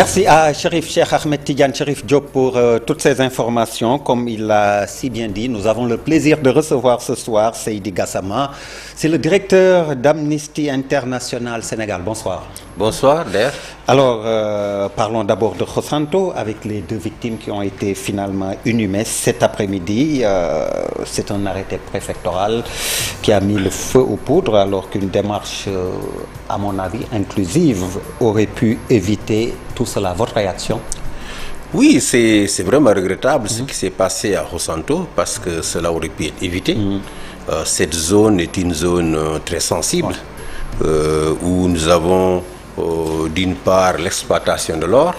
Merci à Chérif Cheikh Ahmed Tidiane Chérif Diop pour toutes ces informations. Comme il l'a si bien dit, nous avons le plaisir de recevoir ce soir Seydi Gassama. C'est le directeur d'Amnesty International Sénégal. Bonsoir. Bonsoir, Der. Alors, parlons d'abord de Khossanto avec les deux victimes qui ont été finalement inhumées cet après-midi. C'est un arrêté préfectoral qui a mis le feu aux poudres alors qu'une démarche, à mon avis, inclusive aurait pu éviter tout cela. Votre réaction? Oui, c'est vraiment regrettable ce qui s'est passé à Khossanto parce que cela aurait pu être évité. Cette zone est une zone très sensible où nous avons d'une part l'exploitation de l'or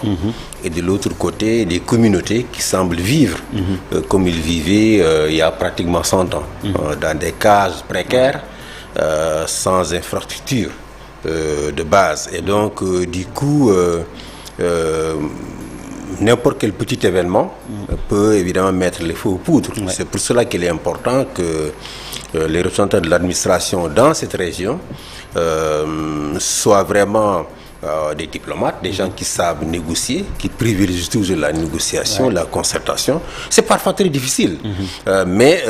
et de l'autre côté des communautés qui semblent vivre comme ils vivaient il y a pratiquement 100 ans, dans des cases précaires, sans infrastructure de base. Et donc, du coup, n'importe quel petit événement peut évidemment mettre les feux aux poudres. C'est pour cela qu'il est important que les représentants de l'administration dans cette région soient vraiment des diplomates, des gens qui savent négocier, qui privilégient toujours la négociation, la concertation. C'est parfois très difficile, mais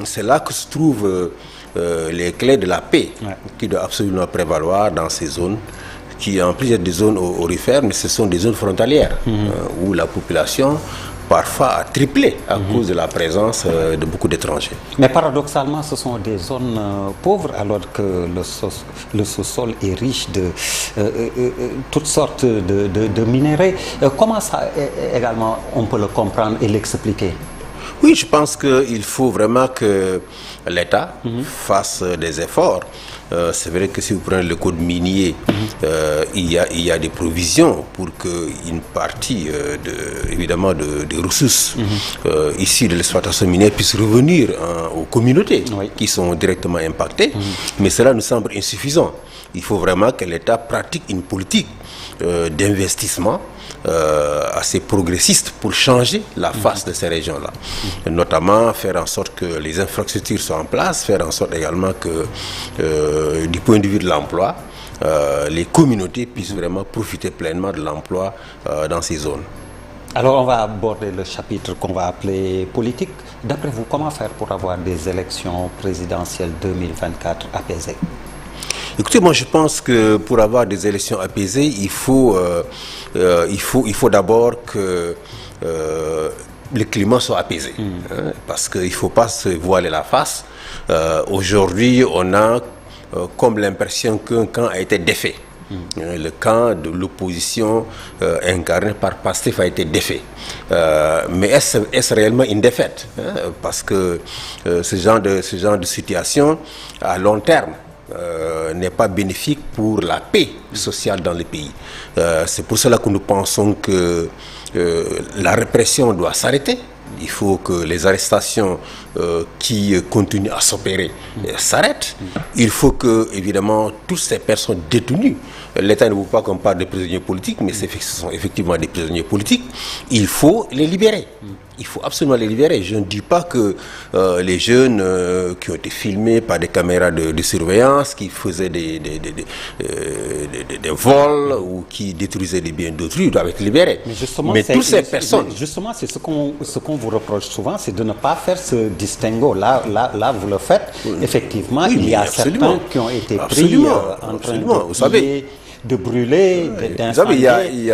c'est là que se trouvent les clés de la paix qui doivent absolument prévaloir dans ces zones qui en plus il y a des zones aurifères, mais ce sont des zones frontalières où la population parfois a triplé à cause de la présence de beaucoup d'étrangers. Mais paradoxalement, ce sont des zones pauvres alors que le sous-sol est riche de toutes sortes de minéraux. Comment ça également on peut le comprendre et l'expliquer? Oui, je pense qu'il faut vraiment que l'État fasse des efforts. C'est vrai que si vous prenez le code minier, il y a des provisions pour qu'une partie évidemment des ressources issues de l'exploitation minière puisse revenir aux communautés qui sont directement impactées. Mais cela nous semble insuffisant. Il faut vraiment que l'État pratique une politique d'investissement assez progressiste pour changer la face de ces régions-là. Notamment faire en sorte que les infrastructures soient en place, faire en sorte également que du point de vue de l'emploi, les communautés puissent vraiment profiter pleinement de l'emploi dans ces zones. Alors on va aborder le chapitre qu'on va appeler politique. D'après vous, comment faire pour avoir des élections présidentielles 2024 apaisées? Écoutez, moi je pense que pour avoir des élections apaisées, il faut d'abord que le climat soit apaisé. Parce qu'il ne faut pas se voiler la face. Aujourd'hui, on a comme l'impression qu'un camp a été défait. Le camp de l'opposition incarné par Pastef a été défait. Mais est-ce réellement une défaite? Parce que ce genre de situation, à long terme, n'est pas bénéfique pour la paix sociale dans le pays. C'est pour cela que nous pensons que la répression doit s'arrêter. Il faut que les arrestations qui continuent à s'opérer s'arrêtent. Il faut que, évidemment, toutes ces personnes détenues, l'État ne veut pas qu'on parle de prisonniers politiques, mais ce sont effectivement des prisonniers politiques, il faut les libérer. Il faut absolument les libérer. Je ne dis pas que les jeunes qui ont été filmés par des caméras de surveillance, qui faisaient des vols ou qui détruisaient des biens d'autrui doivent être libérés. Mais toutes ces personnes... Justement, c'est ce qu'on vous reproche souvent, c'est de ne pas faire ce distinguo. Là vous le faites. Effectivement, il y a certains qui ont été pris en train de brûler, vous savez, il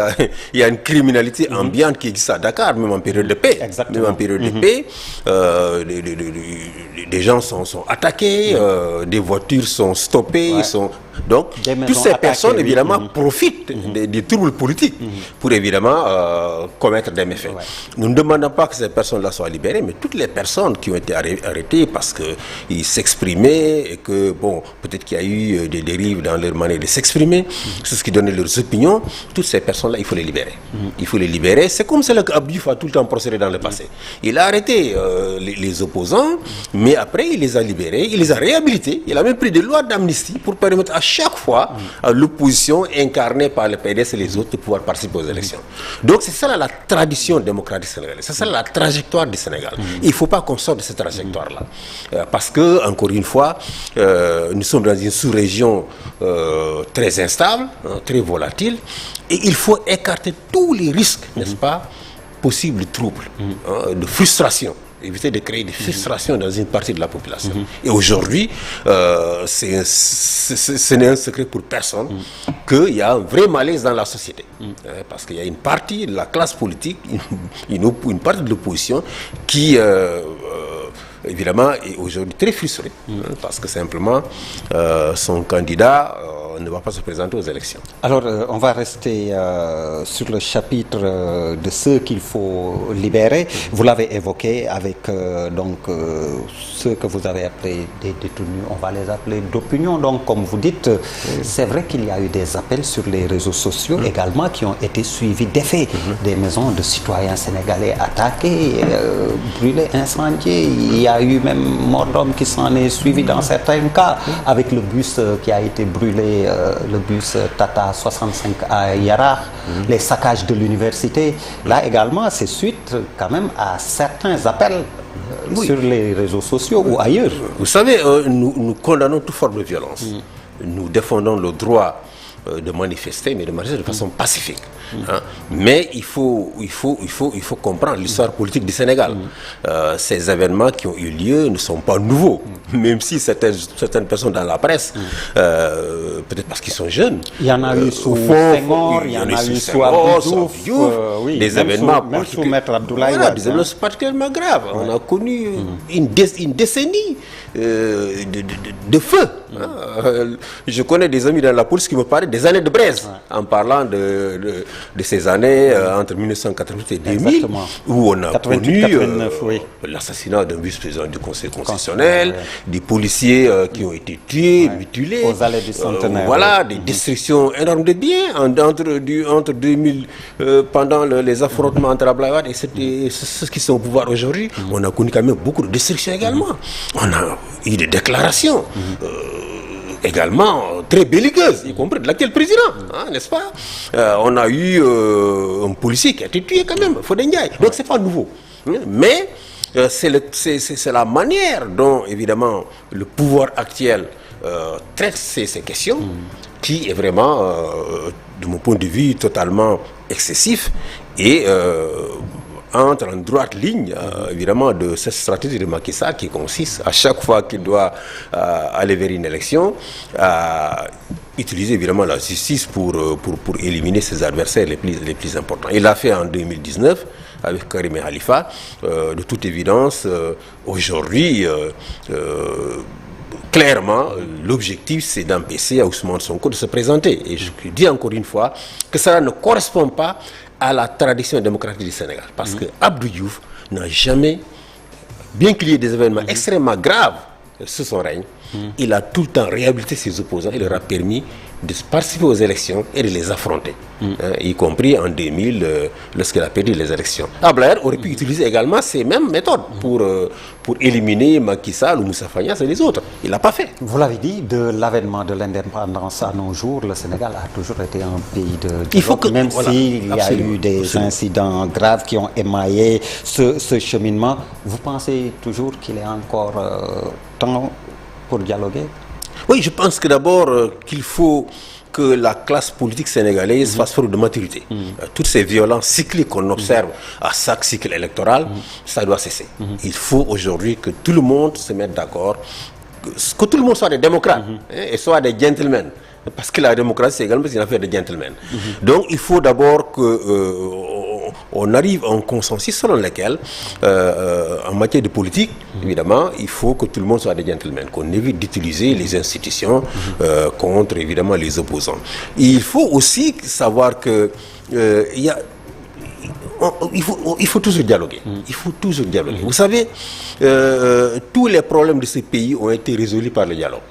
y a une criminalité ambiante qui existe à Dakar, même en période de paix. Exactement. Même en période de paix, des gens sont attaqués, des voitures sont stoppées. Donc, toutes ces personnes, évidemment, profitent des troubles politiques pour, évidemment, commettre des méfaits. Nous ne demandons pas que ces personnes-là soient libérées, mais toutes les personnes qui ont été arrêtées parce qu'ils s'exprimaient et que, bon, peut-être qu'il y a eu des dérives dans leur manière de s'exprimer, c'est ce qui donnait leurs opinions, toutes ces personnes-là, il faut les libérer. Il faut les libérer. C'est comme cela qu'Abdou Diouf a tout le temps procédé dans le passé. Il a arrêté les opposants, mais après, il les a libérés, il les a réhabilités. Il a même pris des lois d'amnistie pour permettre à chaque fois l'opposition incarnée par le PDS et les autres de pouvoir participer aux élections. Donc c'est ça la tradition démocratique sénégalaise, c'est ça la trajectoire du Sénégal. Il ne faut pas qu'on sorte de cette trajectoire-là. Parce que, encore une fois, nous sommes dans une sous-région très instable, très volatile, et il faut écarter tous les risques, n'est-ce pas, possibles de troubles, de frustration. Éviter de créer des frustrations dans une partie de la population. Et aujourd'hui, ce n'est un secret pour personne qu'il y a un vrai malaise dans la société. Parce qu'il y a une partie de la classe politique, une partie de l'opposition qui, évidemment, est aujourd'hui très frustrée. Parce que simplement, son candidat ne va pas se présenter aux élections. Alors, on va rester sur le chapitre de ceux qu'il faut libérer. Vous l'avez évoqué avec ceux que vous avez appelés des détenus, on va les appeler d'opinion. Donc, comme vous dites, c'est vrai qu'il y a eu des appels sur les réseaux sociaux également qui ont été suivis d'effets. Des maisons de citoyens sénégalais attaquées, brûlées, incendiées. Il y a eu même mort d'homme qui s'en est suivi dans certains cas, avec le bus qui a été brûlé, le bus Tata 65 à Yara, les saccages de l'université. Là également, c'est suite quand même à certains appels sur les réseaux sociaux ou ailleurs. Vous savez, nous condamnons toute forme de violence. Nous défendons le droit de manifester, mais de manifester de façon pacifique. Mais il faut comprendre l'histoire politique du Sénégal. Ces événements qui ont eu lieu ne sont pas nouveaux, même si certaines personnes dans la presse, peut-être parce qu'ils sont jeunes. Il y en a eu sous Senghor, il y en a eu sous Abdou Diouf, des événements même sous Maître Abdoulaye Wade. Des événements particulièrement graves. On a connu une décennie de feu. Je connais des amis dans la police qui me parlaient des années de braise, en parlant de ces années entre 1988 et 2000. Exactement. Où on a connu l'assassinat d'un vice-président du Conseil constitutionnel, des policiers qui ont été tués, mutilés, aux allées du centenaire. Voilà, des destructions énormes de biens entre 2000, pendant les affrontements entre Abdoulaye Wade et ceux qui sont au pouvoir aujourd'hui. On a connu quand même beaucoup de destructions également. On a eu des déclarations également très belliqueuses, y compris de l'actuel président, n'est-ce pas? On a eu un policier qui a été tué quand même, Fodé Ndiaye. Donc c'est pas nouveau. Mais c'est la manière dont, évidemment, le pouvoir actuel traite ces questions qui est vraiment, de mon point de vue, totalement excessif et entre en droite ligne, évidemment, de cette stratégie de Macky Sall qui consiste, à chaque fois qu'il doit aller vers une élection, à utiliser évidemment la justice pour éliminer ses adversaires les plus importants. Il l'a fait en 2019 avec Karim et Khalifa. De toute évidence, aujourd'hui, clairement, l'objectif, c'est d'empêcher à Ousmane Sonko de se présenter. Et je dis encore une fois que cela ne correspond pas à la tradition démocratique du Sénégal. Parce que Abdou Diouf n'a jamais, bien qu'il y ait des événements extrêmement graves sous son règne, il a tout le temps réhabilité ses opposants. Il leur a permis de participer aux élections et de les affronter, y compris en 2000, lorsqu'il a perdu les élections. Abdoulaye aurait pu utiliser également ces mêmes méthodes pour éliminer Macky Sall ou Moussa Fagnas et les autres. Il ne l'a pas fait. Vous l'avez dit, de l'avènement de l'indépendance à nos jours, le Sénégal a toujours été un pays de même s'il y a eu des incidents graves qui ont émaillé ce cheminement. Vous pensez toujours qu'il est encore temps pour dialoguer? Oui, je pense que d'abord qu'il faut que la classe politique sénégalaise fasse preuve de maturité. Toutes ces violences cycliques qu'on observe à chaque cycle électoral, ça doit cesser. Il faut aujourd'hui que tout le monde se mette d'accord, que tout le monde soit des démocrates et soit des gentlemen. Parce que la démocratie, c'est également une affaire de gentlemen. Donc, il faut d'abord qu'on arrive à un consensus selon lequel, en matière de politique, évidemment, il faut que tout le monde soit des gentlemen, qu'on évite d'utiliser les institutions contre, évidemment, les opposants. Et il faut aussi savoir que il faut toujours dialoguer. Il faut toujours dialoguer. Vous savez, tous les problèmes de ce pays ont été résolus par le dialogue.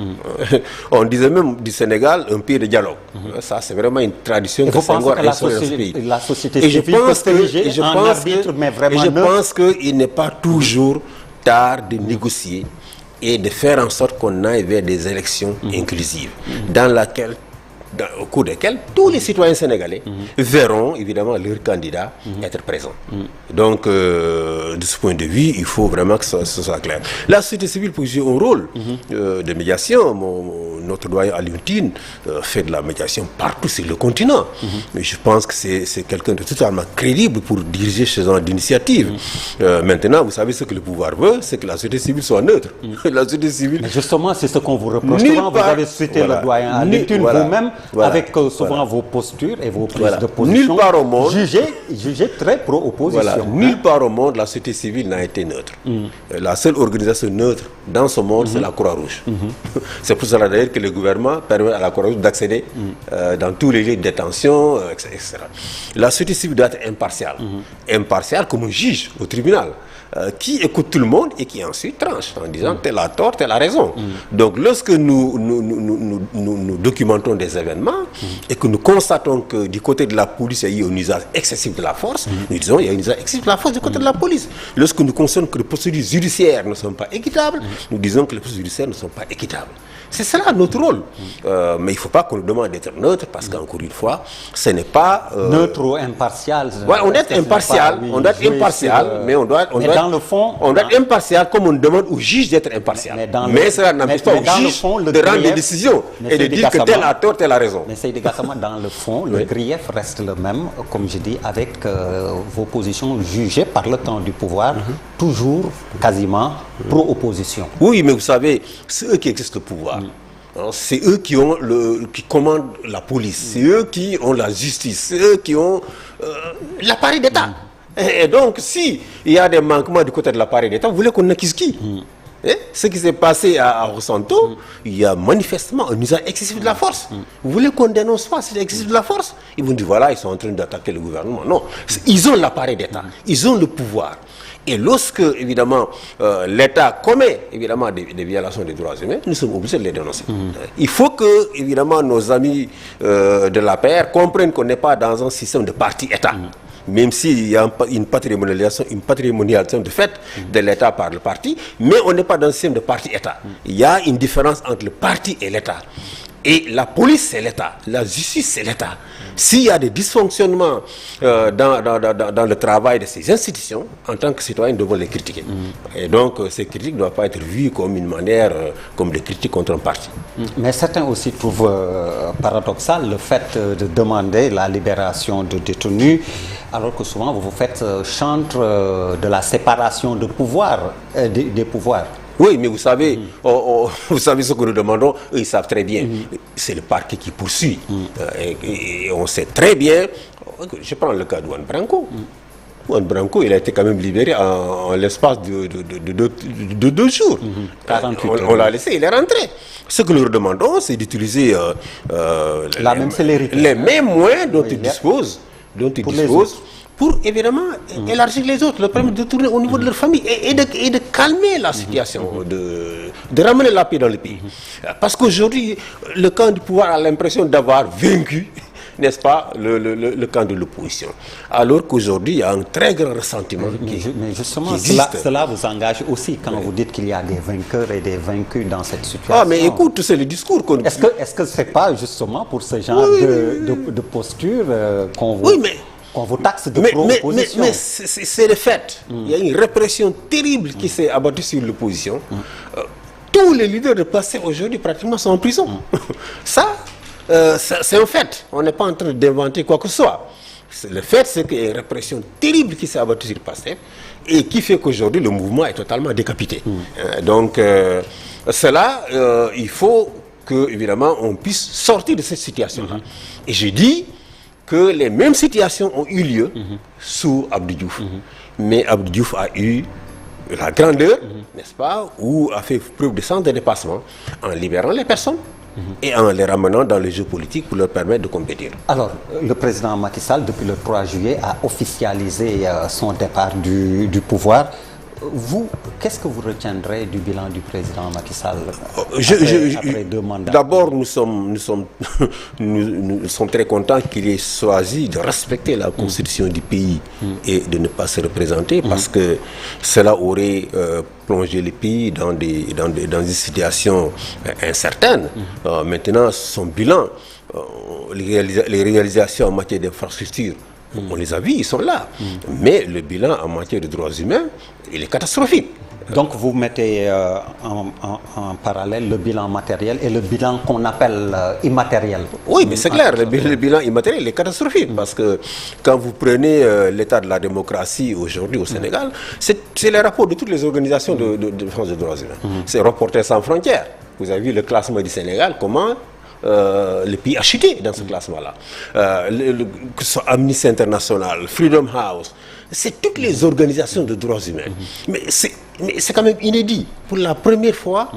On disait même du Sénégal un pays de dialogue. Ça, c'est vraiment une tradition que Senghor a instaurée dans ce pays. La société civile peut s'ériger en arbitre, mais vraiment je pense qu'il n'est pas toujours tard de négocier et de faire en sorte qu'on aille vers des élections inclusives, au cours desquelles tous les citoyens sénégalais verront évidemment leur candidat être présent. Donc, de ce point de vue, il faut vraiment que ce soit clair. La société civile peut jouer un rôle de médiation. Notre doyen Alioune Tine fait de la médiation partout sur le continent. Mais je pense que c'est quelqu'un de totalement crédible pour diriger ce genre d'initiative. Maintenant, vous savez ce que le pouvoir veut, c'est que la société civile soit neutre. La société civile... Mais justement, c'est ce qu'on vous reproche. Souvent, vous avez cité le doyen Alioune Tine vous-même, avec souvent vos postures et vos prises de position. Nulle part au monde, jugé très pro-opposition. Nulle part au monde, la société civile n'a été neutre. La seule organisation neutre dans ce monde, c'est la Croix-Rouge. C'est pour cela d'ailleurs que le gouvernement permet à la Croix-Rouge d'accéder dans tous les lieux de détention, etc. La société civile doit être impartiale. Impartiale comme un juge au tribunal. Qui écoute tout le monde et qui ensuite tranche en disant tel a tort, tel a raison. Donc lorsque nous documentons des événements et que nous constatons que du côté de la police il y a eu un usage excessif de la force, nous disons il y a un usage excessif de la force du côté de la police. Lorsque nous constatons que les procédures judiciaires ne sont pas équitables, nous disons que les procédures judiciaires ne sont pas équitables. C'est cela notre rôle. Mais il ne faut pas qu'on nous demande d'être neutre parce qu'encore une fois, ce n'est pas... Neutre ou impartial. On doit être impartial, mais on doit dans le fond, on doit être impartial comme on demande au juge d'être impartial. Mais cela n'empêche pas au juge de rendre des décisions et de dire que tel a tort, tel a raison. Mais Seydi Gassama, dans le fond, le grief reste le même, comme je dis, avec vos positions jugées par le temps du pouvoir, toujours quasiment pro-opposition. Oui, mais vous savez, c'est eux qui exercent le pouvoir. C'est eux qui commandent la police, c'est eux qui ont la justice, c'est eux qui ont l'appareil d'État. Et donc, si il y a des manquements du côté de l'appareil d'État, vous voulez qu'on accuse qui? Ce qui s'est passé à Rosanto, il y a manifestement un usage excessif de la force. Vous voulez qu'on dénonce pas cet excessif de la force? Ils vont dire voilà, ils sont en train d'attaquer le gouvernement. Non, ils ont l'appareil d'État, ils ont le pouvoir. Et lorsque, évidemment, l'État commet, évidemment, des violations des droits humains, nous sommes obligés de les dénoncer. Il faut que, évidemment, nos amis de l'APR comprennent qu'on n'est pas dans un système de parti-État. Même s'il y a une patrimonialisation de fait de l'État par le parti, mais on n'est pas dans un système de parti-État. Il y a une différence entre le parti et l'État. Et la police, c'est l'État. La justice, c'est l'État. S'il y a des dysfonctionnements dans le travail de ces institutions, en tant que citoyen, nous devons les critiquer. Et donc, ces critiques ne doivent pas être vues comme une manière, comme des critiques contre un parti. Mais certains aussi trouvent paradoxal le fait de demander la libération de détenus, alors que souvent vous vous faites chantre de la séparation de pouvoir, des pouvoirs. Oui, mais vous savez, vous savez ce que nous demandons, eux, ils savent très bien. C'est le parquet qui poursuit. Et on sait très bien, je prends le cas de Juan Branco. Juan Branco, il a été quand même libéré en l'espace de 2 jours. 48 heures. On l'a laissé, il est rentré. Ce que nous demandons, c'est d'utiliser les mêmes moyens dont il dispose. Pour évidemment élargir les autres, leur permettre de tourner au niveau de leur famille et de calmer la situation, de ramener la paix dans le pays. Parce qu'aujourd'hui, le camp du pouvoir a l'impression d'avoir vaincu, n'est-ce pas, le camp de l'opposition. Alors qu'aujourd'hui, il y a un très grand ressentiment mais justement, cela vous engage aussi quand vous dites qu'il y a des vainqueurs et des vaincus dans cette situation. Ah, mais écoute, c'est le discours qu'on... Est-ce que c'est pas justement pour ce genre de posture qu'on vous... On vous taxe de pro-opposition. Mais c'est le fait. Il y a une répression terrible qui s'est abattue sur l'opposition. Tous les leaders de passé aujourd'hui pratiquement sont en prison. Ça, c'est un fait. On n'est pas en train d'inventer quoi que ce soit. Le fait, c'est qu'il y a une répression terrible qui s'est abattue sur le passé et qui fait qu'aujourd'hui, le mouvement est totalement décapité. Donc, cela, il faut que, évidemment, on puisse sortir de cette situation-là. Et j'ai dit que les mêmes situations ont eu lieu sous Abdou Diouf. Mais Abdou Diouf a eu la grandeur, n'est-ce pas, ou a fait preuve de sens de dépassement en libérant les personnes et en les ramenant dans le jeu politique pour leur permettre de compétir. Alors, le président Macky Sall, depuis le 3 juillet, a officialisé son départ du pouvoir. vous, qu'est-ce que vous retiendrez du bilan du président Macky Sall après 2 mandats? D'abord, nous sommes très contents qu'il ait choisi de respecter la constitution du pays et de ne pas se représenter parce que cela aurait plongé le pays dans une situation incertaine. Maintenant, son bilan, les réalisations en matière d'infrastructure, on les a vus, ils sont là. Mais le bilan en matière de droits humains, il est catastrophique. Donc vous mettez en parallèle le bilan matériel et le bilan qu'on appelle immatériel. Oui, mais c'est clair, le bilan immatériel est catastrophique parce que quand vous prenez l'état de la démocratie aujourd'hui au Sénégal, c'est les rapports de toutes les organisations de défense des droits humains. C'est Reporters sans frontières. Vous avez vu le classement du Sénégal, comment le pays a chuté dans ce classement-là. Que ce soit Amnesty International, Freedom House, c'est toutes les organisations de droits humains. Mais c'est quand même inédit. Pour la première fois,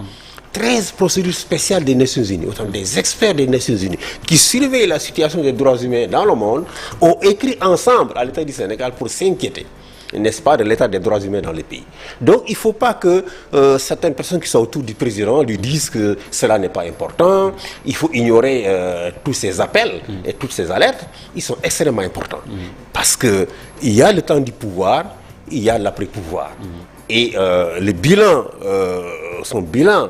13 procédures spéciales des Nations Unies, autant des experts des Nations Unies, qui surveillent la situation des droits humains dans le monde, ont écrit ensemble à l'État du Sénégal pour s'inquiéter, n'est-ce pas, de l'état des droits humains dans le pays. Donc il ne faut pas que certaines personnes qui sont autour du président lui disent que cela n'est pas important, il faut ignorer tous ces appels et toutes ces alertes. Ils sont extrêmement importants parce qu'il y a le temps du pouvoir, il y a l'après-pouvoir. Et le bilan, son bilan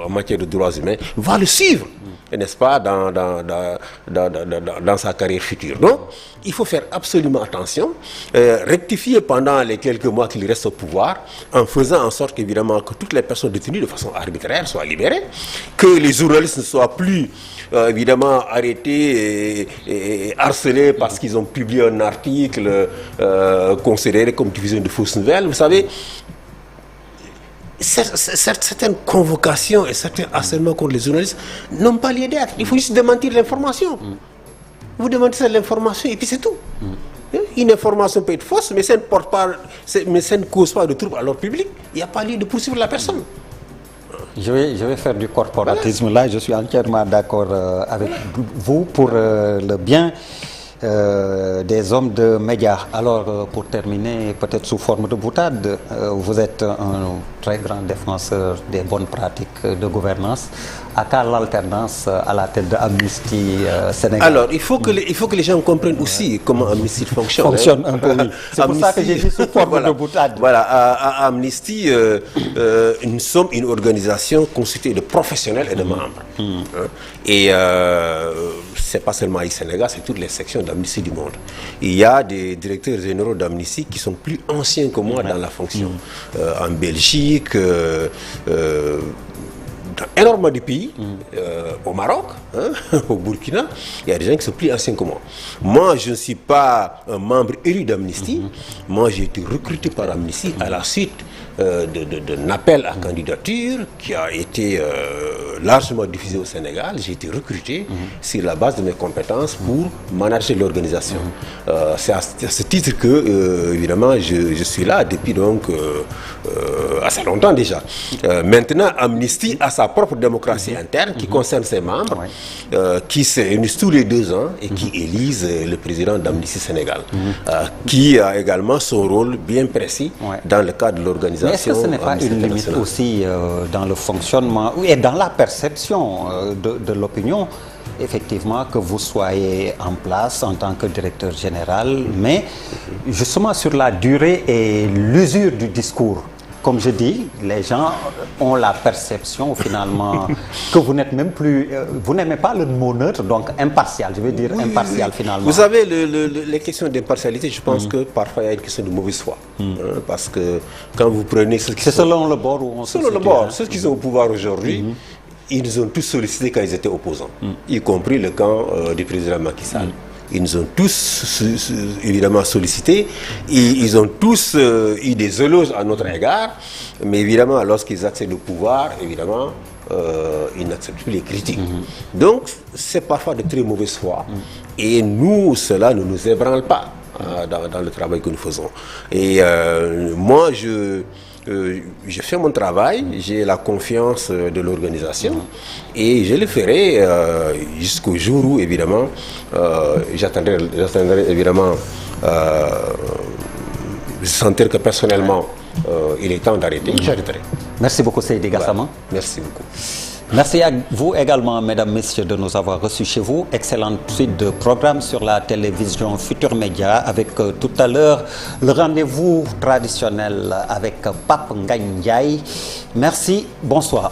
en matière de droits humains va le suivre, n'est-ce pas, dans sa carrière future. Donc, il faut faire absolument attention, rectifier pendant les quelques mois qu'il reste au pouvoir, en faisant en sorte qu'évidemment que toutes les personnes détenues de façon arbitraire soient libérées, que les journalistes ne soient plus évidemment arrêtés et harcelés parce qu'ils ont publié un article considéré comme diffusion de fausses nouvelles. Vous savez, certaines convocations et certains harcèlements contre les journalistes n'ont pas lieu d'être. Il faut juste démentir l'information. Vous démentez l'information et puis c'est tout. Une information peut être fausse, mais ça ne cause pas de trouble à l'ordre public. Il n'y a pas lieu de poursuivre la personne. Je vais faire du corporatisme. Voilà. Là, je suis entièrement d'accord avec vous pour le bien des hommes de médias. Alors, pour terminer, peut-être sous forme de boutade, vous êtes un très grand défenseur des bonnes pratiques de gouvernance. À quand l'alternance à la tête de Amnesty Sénégal? Alors, il faut que les gens comprennent aussi comment Amnesty fonctionne. Fonctionne un peu, oui. C'est pour ça que j'ai dit sous forme de boutade. Voilà, à Amnesty, nous sommes une organisation constituée de professionnels et de membres. Et c'est pas seulement au Sénégal, c'est toutes les sections d'Amnesty du monde. Il y a des directeurs généraux d'Amnesty qui sont plus anciens que moi dans la fonction. En Belgique, dans énormément de pays, au Maroc, au Burkina, il y a des gens qui sont plus anciens que moi. Moi, je ne suis pas un membre élu d'Amnesty. Moi, j'ai été recruté par Amnesty à la suite d'un appel à candidature qui a été largement diffusé au Sénégal. J'ai été recruté sur la base de mes compétences pour manager l'organisation. C'est à ce titre que, évidemment, je suis là depuis donc assez longtemps déjà. Maintenant, Amnesty a sa propre démocratie interne qui concerne ses membres, qui se réunissent tous les 2 ans et qui élisent le président d'Amnesty Sénégal, qui a également son rôle bien précis dans le cadre de l'organisation. Mais est-ce que ce n'est pas une limite aussi dans le fonctionnement et dans la perception de l'opinion, effectivement, que vous soyez en place en tant que directeur général, mais justement sur la durée et l'usure du discours? Comme je dis, les gens ont la perception finalement que vous n'êtes même plus, vous n'aimez pas le mot neutre, donc impartial, je veux dire impartial finalement. Vous savez, les questions d'impartialité, je pense que parfois il y a une question de mauvaise foi. Parce que quand vous prenez... C'est selon le bord où on se situe. Selon le bord, ceux qui sont au pouvoir aujourd'hui, ils nous ont tous sollicités quand ils étaient opposants, y compris le camp du président Macky Sall. Ils nous ont tous évidemment sollicités, ils ont tous eu des éloges à notre égard, mais évidemment lorsqu'ils accèdent au pouvoir, évidemment, ils n'acceptent plus les critiques. Donc c'est parfois de très mauvaise foi, et nous, cela ne nous ébranle pas dans le travail que nous faisons. Et moi, je fais mon travail, j'ai la confiance de l'organisation et je le ferai jusqu'au jour où, évidemment, j'attendrai évidemment, je sentir que personnellement, il est temps d'arrêter, j'arrêterai. Merci beaucoup Seydi Gassama. Merci beaucoup. Merci à vous également, mesdames, messieurs, de nous avoir reçus chez vous. Excellente suite de programme sur la télévision Futur Média avec tout à l'heure le rendez-vous traditionnel avec Pape Ngagne Ndiaye. Merci, bonsoir.